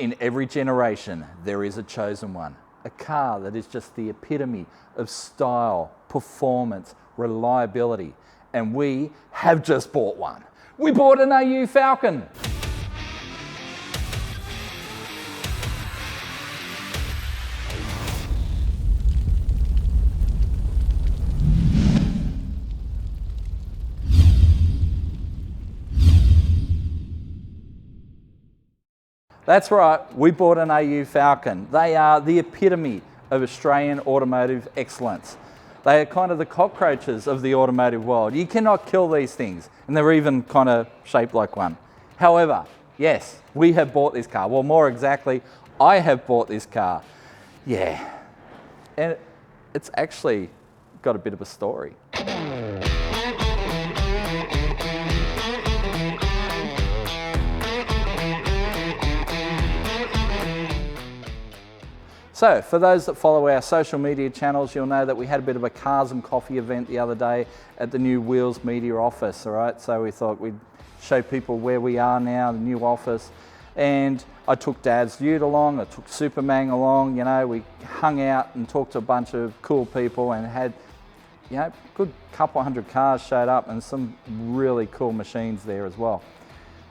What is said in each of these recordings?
In every generation, there is a chosen one. A car that is just the epitome of style, performance, reliability. And we have just bought one. We bought an AU Falcon. That's right, we bought an AU Falcon. They are the epitome of Australian automotive excellence. They are kind of the cockroaches of the automotive world. You cannot kill these things, and they're even kind of shaped like one. However, yes, we have bought this car. Well, more exactly, I have bought this car. Yeah, and it's actually got a bit of a story. So, for those that follow our social media channels, you'll know that we had a bit of a cars and coffee event the other day at the new Wheels Media office, all right? So we thought we'd show people where we are now, the new office. And I took Dad's Ute along, I took Superman along, you know, we hung out and talked to a bunch of cool people and had, you know, a good couple hundred cars showed up and some really cool machines there as well.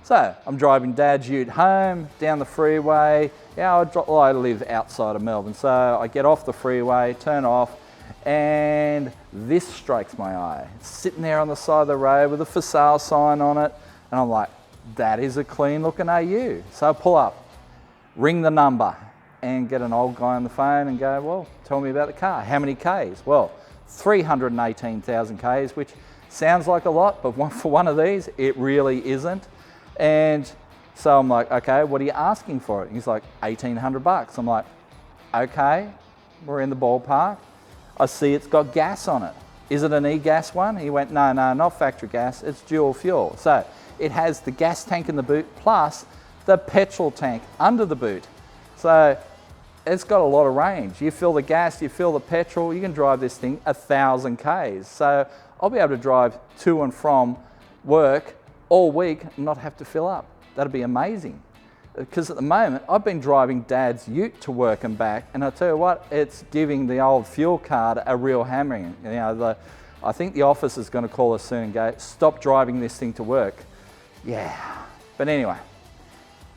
So I'm driving Dad's Ute home down the freeway. Yeah, I live outside of Melbourne, so I get off the freeway, turn off, and this strikes my eye. It's sitting there on the side of the road with a for sale sign on it, and I'm like, that is a clean looking AU. So I pull up, ring the number, and get an old guy on the phone and go, well, tell me about the car. How many Ks? Well, 318,000 Ks, which sounds like a lot, but for one of these, it really isn't. And so I'm like, okay, what are you asking for it? He's like, 1,800 bucks. I'm like, okay, we're in the ballpark. I see it's got gas on it. Is it an e-gas one? He went, no, not factory gas, it's dual fuel. So it has the gas tank in the boot plus the petrol tank under the boot. So it's got a lot of range. You fill the gas, you fill the petrol, you can drive this thing 1,000 Ks. So I'll be able to drive to and from work all week and not have to fill up. That'd be amazing. Because at the moment, I've been driving Dad's Ute to work and back, and I tell you what, it's giving the old fuel card a real hammering. You know, I think the office is going to call us soon and go, stop driving this thing to work. Yeah, but anyway,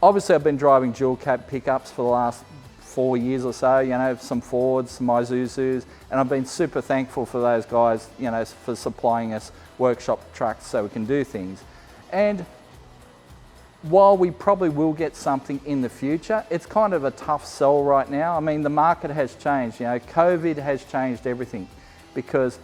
obviously I've been driving dual cab pickups for the last 4 years or so, you know, some Fords, some Isuzus, and I've been super thankful for those guys, you know, for supplying us workshop trucks so we can do things. And while we probably will get something in the future, it's kind of a tough sell right now. I mean, the market has changed, you know, COVID has changed everything, because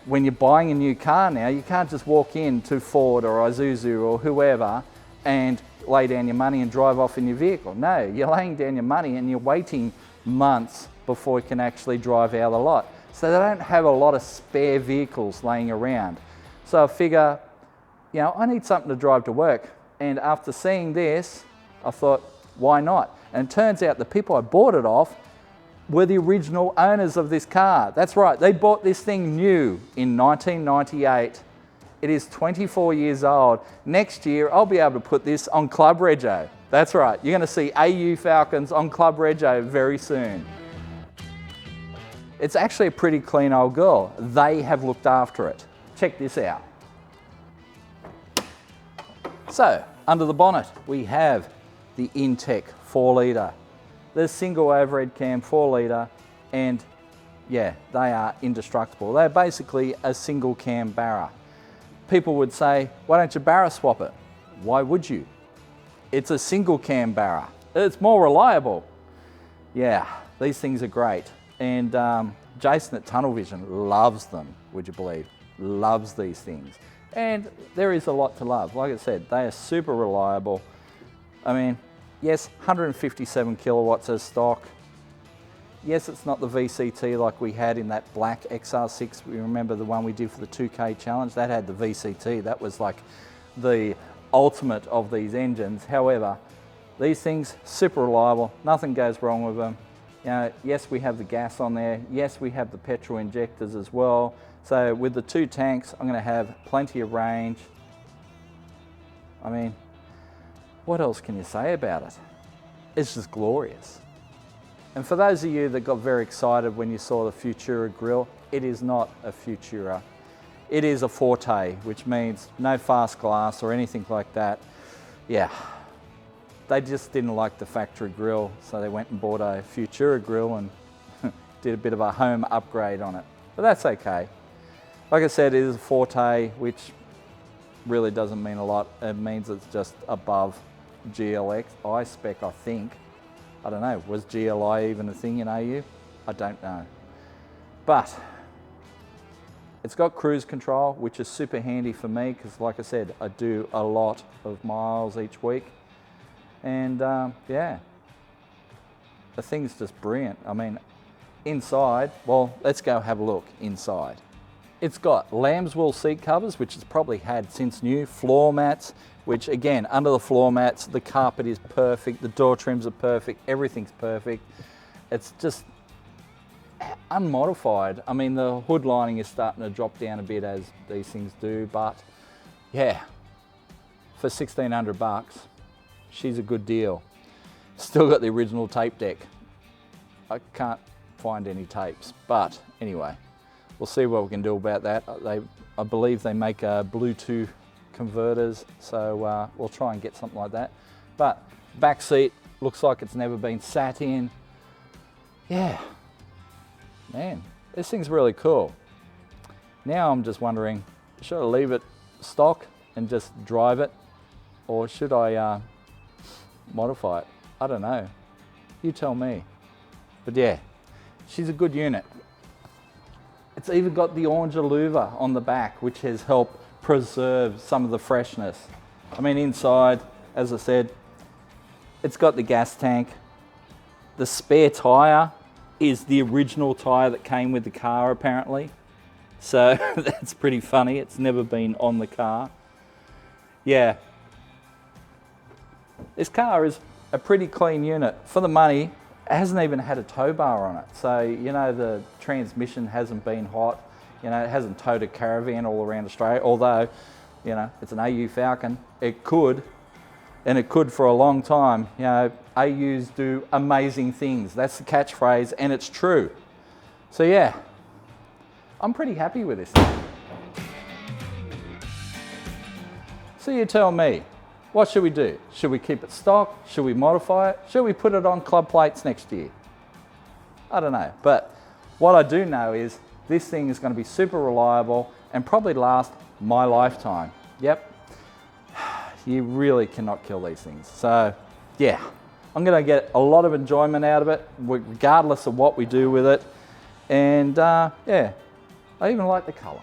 when you're buying a new car now, you can't just walk in to Ford or Isuzu or whoever and lay down your money and drive off in your vehicle. No, you're laying down your money and you're waiting months before you can actually drive out of the lot. So they don't have a lot of spare vehicles laying around. So I figure, you know, I need something to drive to work. And after seeing this, I thought, why not? And it turns out the people I bought it off were the original owners of this car. That's right, they bought this thing new in 1998. It is 24 years old. Next year, I'll be able to put this on Club Rego. That's right, you're gonna see AU Falcons on Club Rego very soon. It's actually a pretty clean old girl. They have looked after it. Check this out. So, under the bonnet, we have the Intech 4 litre. The single overhead cam 4 litre, and yeah, they are indestructible. They're basically a single cam barra. People would say, why don't you barra swap it? Why would you? It's a single cam barra. It's more reliable. Yeah, these things are great. And Jason at Tunnel Vision loves them, would you believe? Loves these things. And there is a lot to love. Like I said, they are super reliable. I mean, yes, 157 kilowatts as stock. Yes, it's not the VCT like we had in that black XR6. We remember the one we did for the 2K challenge. That had the VCT. That was like the ultimate of these engines. However, these things, super reliable. Nothing goes wrong with them. You know, yes, we have the gas on there. Yes, we have the petrol injectors as well. So with the 2 tanks, I'm going to have plenty of range. I mean, what else can you say about it? it's just glorious. And for those of you that got very excited when you saw the Futura grill, it is not a Futura. It is a Forte, which means no fast glass or anything like that. Yeah, they just didn't like the factory grill, so they went and bought a Futura grill and did a bit of a home upgrade on it. But that's okay. Like I said, it is a Forte, which really doesn't mean a lot. It means it's just above GLI spec, I think. I don't know, was GLI even a thing in AU? I don't know. But it's got cruise control, which is super handy for me because, like I said, I do a lot of miles each week. And yeah, the thing's just brilliant. I mean, inside, well, let's go have a look inside. It's got lamb's wool seat covers, which it's probably had since new, floor mats, which again, under the floor mats, the carpet is perfect, the door trims are perfect, everything's perfect. It's just unmodified. I mean, the hood lining is starting to drop down a bit as these things do, but yeah, for 1,600 bucks, she's a good deal. Still got the original tape deck. I can't find any tapes, but anyway, we'll see what we can do about that. I believe they make Bluetooth converters, so we'll try and get something like that. But back seat looks like it's never been sat in. Yeah, man, this thing's really cool. Now I'm just wondering, should I leave it stock and just drive it, or should I modify it? I don't know. You tell me. But yeah, she's a good unit. It's even got the orange louver on the back, which has helped preserve some of the freshness. I mean, inside, as I said, it's got the gas tank. The spare tyre is the original tyre that came with the car, apparently. So that's pretty funny. It's never been on the car. Yeah. This car is a pretty clean unit. For the money, it hasn't even had a tow bar on it. So, you know, the transmission hasn't been hot. You know, it hasn't towed a caravan all around Australia, although, you know, it's an AU Falcon. It could, and it could for a long time. You know, AUs do amazing things. That's the catchphrase, and it's true. So yeah, I'm pretty happy with this thing. So you tell me, what should we do? Should we keep it stock? Should we modify it? Should we put it on club plates next year? I don't know, but what I do know is this thing is going to be super reliable and probably last my lifetime. Yep, you really cannot kill these things. So yeah, I'm going to get a lot of enjoyment out of it, regardless of what we do with it. And yeah, I even like the colour.